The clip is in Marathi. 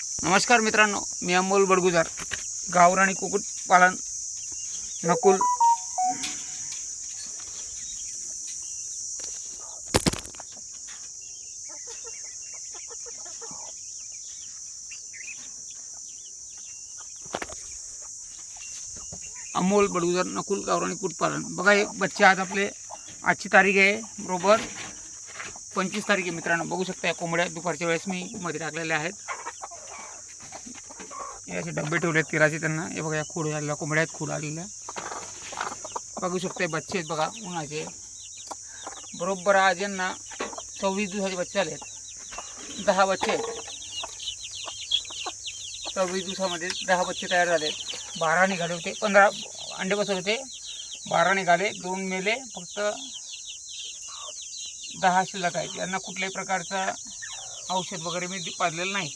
नमस्कार मित्रांनो, मी अमोल बडगुजार, गावराणी कुक्कुटपालन नकुल. अमोल बडगुजार नकुल गावराणी कुक्कुटपालन. बघा हे बच्चे आज आपले, आजची तारीख आहे बरोबर 25 तारीख आहे मित्रांनो. बघू शकता या कोंबड्या दुपारच्या वेळेस मी मध्ये टाकलेल्या आहेत. हे असे डबे ठेवले आहेत तिराचे त्यांना. हे बघा या खोड आलेल्या कोंबड्या आहेत, खोड आलेल्या बघू शकता. बच्चे आहेत बघा उन्हाचे. बरोबर आज यांना 26 दिवसाचे बच्चे आले आहेत. 10 बच्चे आहेत. 26 दिवसामध्ये 10 बच्चे तयार झाले. 12 निघाले होते, 15 अंडे बसवले होते, 12 निघाले, 2 मेले, फक्त 10 शिल्लक आहेत. यांना कुठल्याही प्रकारचा औषध वगैरे मी पाजलेलं नाही.